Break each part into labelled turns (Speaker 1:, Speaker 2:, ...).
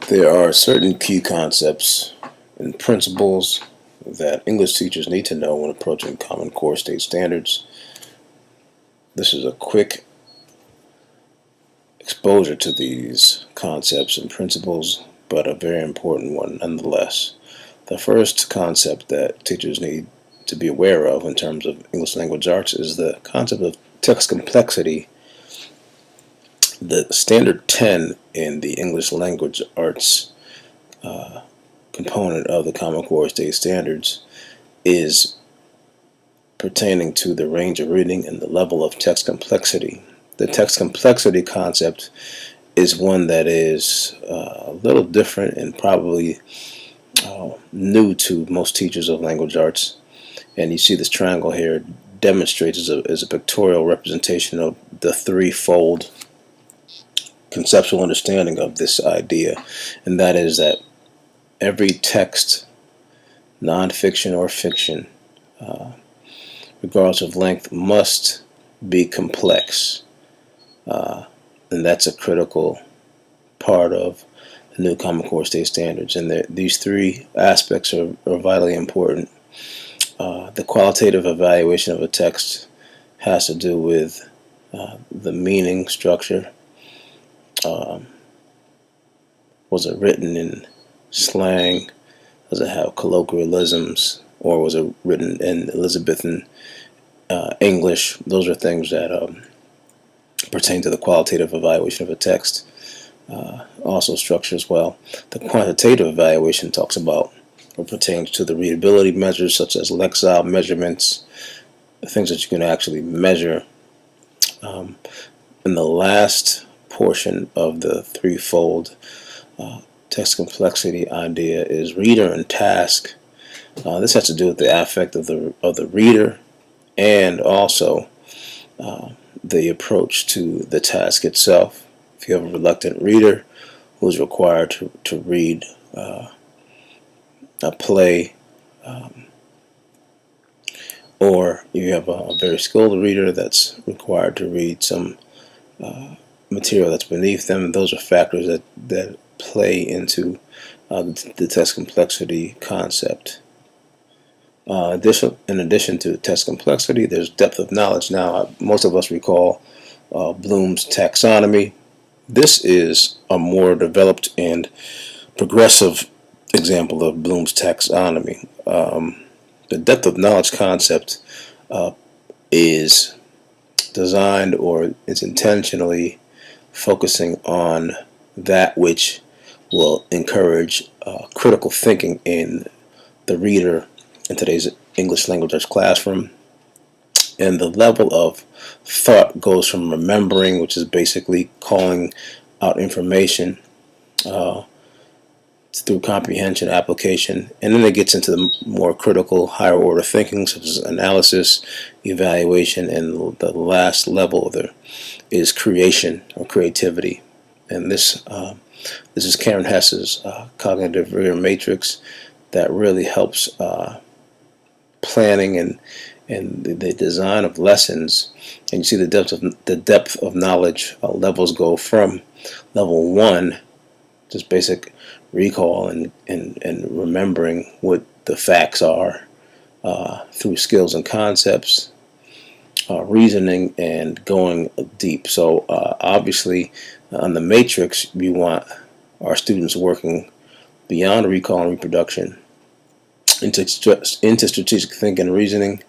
Speaker 1: There are certain key concepts and principles that English teachers need to know when approaching Common Core state standards. This is a quick exposure to these concepts and principles, but a very important one nonetheless. The first concept that teachers need to be aware of in terms of English language arts is the concept of text complexity. The standard 10 in the English language arts component of the Common Core state standards is pertaining to the range of reading and the level of text complexity. The text complexity concept is one that is a little different and probably new to most teachers of language arts. And you see this triangle here demonstrates as a pictorial representation of the threefold conceptual understanding of this idea, and that is that every text, nonfiction or fiction, regardless of length, must be complex. And that's a critical part of the new Common Core state standards. And these three aspects are vitally important. The qualitative evaluation of a text has to do with the meaning, structure. Was it written in slang? Does it have colloquialisms? Or was it written in Elizabethan English? Those are things that pertain to the qualitative evaluation of a text. Also structure as well. The quantitative evaluation talks about or pertains to the readability measures such as lexile measurements, things that you can actually measure. And the last portion of the threefold text complexity idea is reader and task. This has to do with the affect of the reader and also the approach to the task itself. If you have a reluctant reader who's required to read a play, or you have a very skilled reader that's required to read some material that's beneath them, those are factors that play into the text complexity concept. In addition to text complexity, there's depth of knowledge. Now, most of us recall Bloom's taxonomy. This is a more developed and progressive example of Bloom's taxonomy. The depth of knowledge concept is designed, or it's intentionally focusing on that which will encourage critical thinking in the reader in today's English language arts classroom. And the level of thought goes from remembering, which is basically calling out information, through comprehension, application, and then it gets into the more critical, higher order thinking, such as analysis, evaluation, and the last level there is creation or creativity. And this is Karen Hess's cognitive rigor matrix that really helps planning and the design of lessons. And you see the depth of knowledge levels go from level 1, just basic recall and remembering what the facts are, through skills and concepts, reasoning, and going deep. So obviously on the matrix, we want our students working beyond recall and reproduction into strategic thinking and reasoning,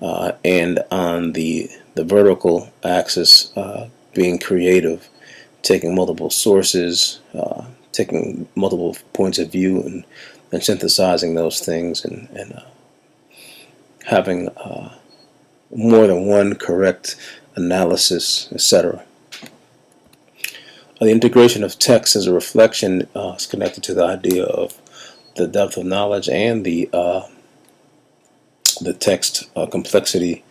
Speaker 1: and on the vertical axis, being creative, taking multiple sources, taking multiple points of view and synthesizing those things, and having more than one correct analysis, etc. The integration of text as a reflection is connected to the idea of the depth of knowledge and the text complexity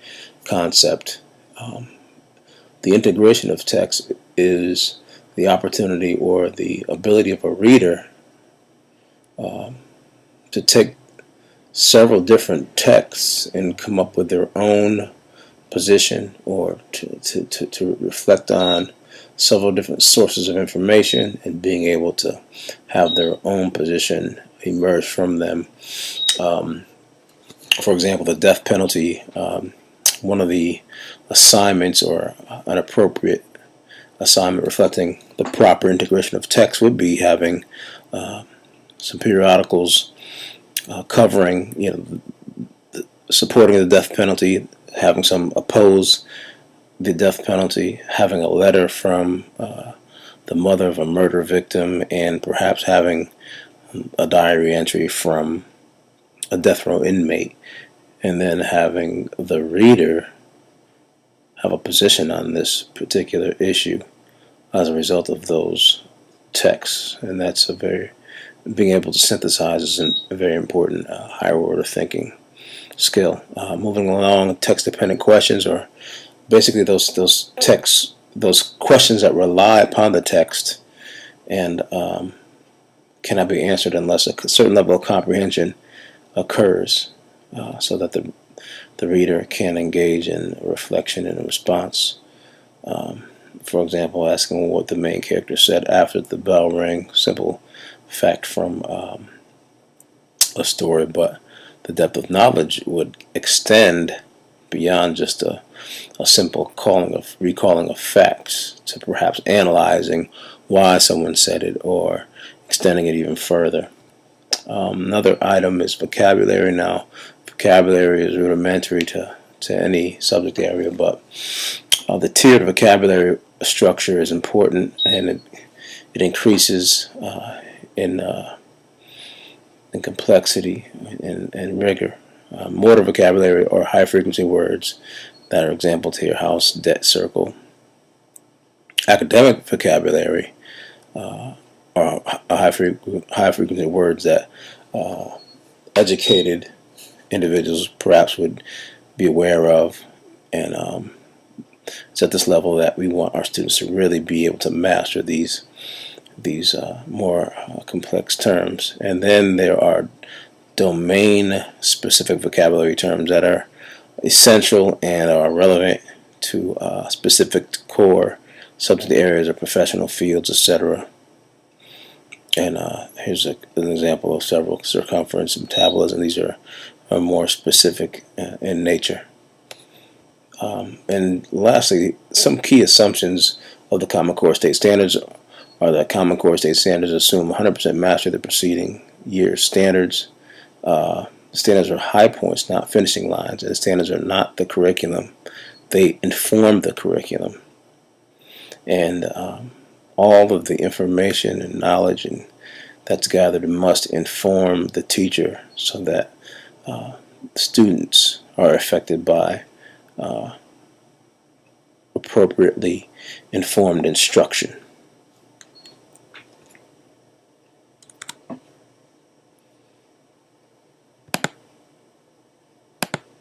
Speaker 1: concept. The integration of text is the opportunity or the ability of a reader to take several different texts and come up with their own position, or to reflect on several different sources of information and being able to have their own position emerge from them. For example, the death penalty, one of the assignments or an appropriate assignment reflecting the proper integration of text would be having some periodicals covering, supporting the death penalty, having some oppose the death penalty, having a letter from the mother of a murder victim, and perhaps having a diary entry from a death row inmate, and then having the reader have a position on this particular issue as a result of those texts. And that's being able to synthesize is a very important higher order thinking skill. Moving along, text-dependent questions are basically those questions that rely upon the text and cannot be answered unless a certain level of comprehension occurs, so that the reader can engage in reflection and a response. For example, asking what the main character said after the bell rang, simple fact from a story, but the depth of knowledge would extend beyond just a simple recalling of facts to perhaps analyzing why someone said it or extending it even further. Another item is vocabulary. Now, vocabulary is rudimentary to any subject area, but the tiered vocabulary structure is important, and it increases in complexity and rigor. Motor vocabulary or high frequency words that are examples here: house, debt, circle. Academic vocabulary are high frequency words that educated individuals perhaps would be aware of, and it's at this level that we want our students to really be able to master these more complex terms. And then there are domain-specific vocabulary terms that are essential and are relevant to specific core subject areas or professional fields, etc. And here's an example of several: circumference, metabolism. These are more specific in nature. And lastly, some key assumptions of the Common Core State Standards are that Common Core State Standards assume 100% mastery of the preceding year's standards. Standards are high points, not finishing lines, and standards are not the curriculum. They inform the curriculum. And all of the information and knowledge that's gathered must inform the teacher so that students are affected by appropriately informed instruction.